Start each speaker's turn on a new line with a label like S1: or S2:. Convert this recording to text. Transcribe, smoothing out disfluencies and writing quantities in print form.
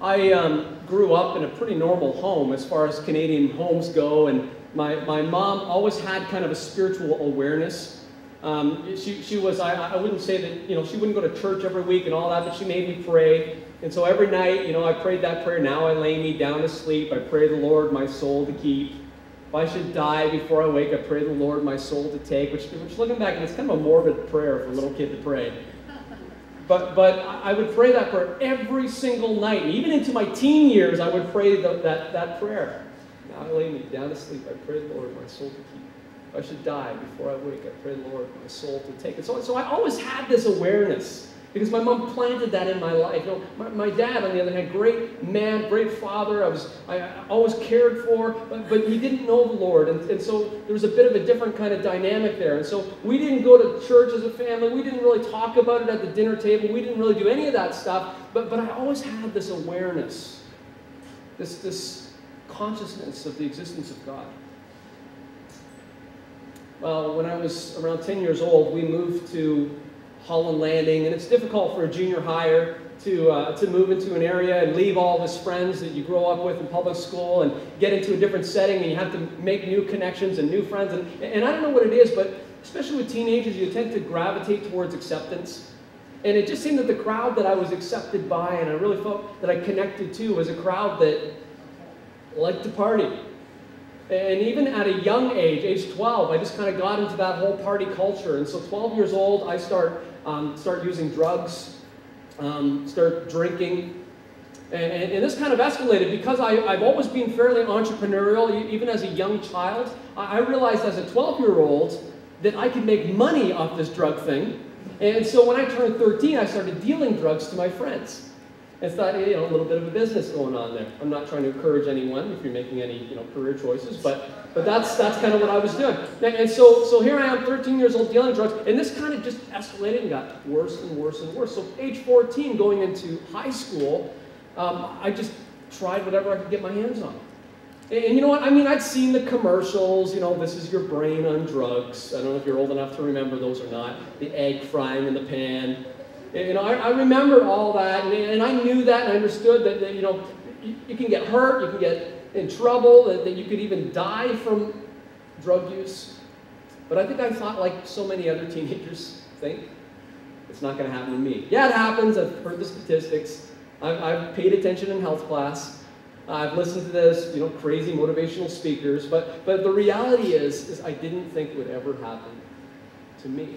S1: I grew up in a pretty normal home as far as Canadian homes go, and my mom always had kind of a spiritual awareness. She was, I wouldn't say that, she wouldn't go to church every week and all that, but she made me pray. And so every night, I prayed that prayer, now I lay me down to sleep. I pray the Lord my soul to keep. If I should die before I wake, I pray the Lord my soul to take, which looking back, it's kind of a morbid prayer for a little kid to pray. But I would pray that prayer every single night. And even into my teen years, I would pray that prayer. Now I lay me down to sleep. I pray the Lord my soul to keep. If I should die before I wake, I pray the Lord my soul to take. And so I always had this awareness because my mom planted that in my life. My dad, on the other hand, great man, great father. I always cared for, but he didn't know the Lord. And so there was a bit of a different kind of dynamic there. And so we didn't go to church as a family. We didn't really talk about it at the dinner table. We didn't really do any of that stuff. But I always had this awareness, this consciousness of the existence of God. Well, when I was around 10 years old, we moved to Holland Landing, and it's difficult for a junior higher to move into an area and leave all of his friends that you grow up with in public school and get into a different setting, and you have to make new connections and new friends. And I don't know what it is, but especially with teenagers, you tend to gravitate towards acceptance. And it just seemed that the crowd that I was accepted by and I really felt that I connected to was a crowd that liked to party. And even at a young age 12, I just kind of got into that whole party culture. And so 12 years old, I start using drugs, start drinking. And this kind of escalated because I've always been fairly entrepreneurial, even as a young child. I realized as a 12-year-old that I could make money off this drug thing. And so when I turned 13, I started dealing drugs to my friends. It's not, a little bit of a business going on there. I'm not trying to encourage anyone if you're making any, career choices, but that's kind of what I was doing. And so here I am, 13 years old, dealing drugs, and this kind of just escalated and got worse and worse and worse. So age 14, going into high school, I just tried whatever I could get my hands on. And you know what? I mean, I'd seen the commercials, this is your brain on drugs. I don't know if you're old enough to remember those or not. The egg frying in the pan. I remembered all that, and I knew that, and I understood that you can get hurt, you can get in trouble, that you could even die from drug use. But I thought, like so many other teenagers think, it's not going to happen to me. Yeah, it happens. I've heard the statistics. I've paid attention in health class. I've listened to this, crazy motivational speakers. But the reality is I didn't think it would ever happen to me.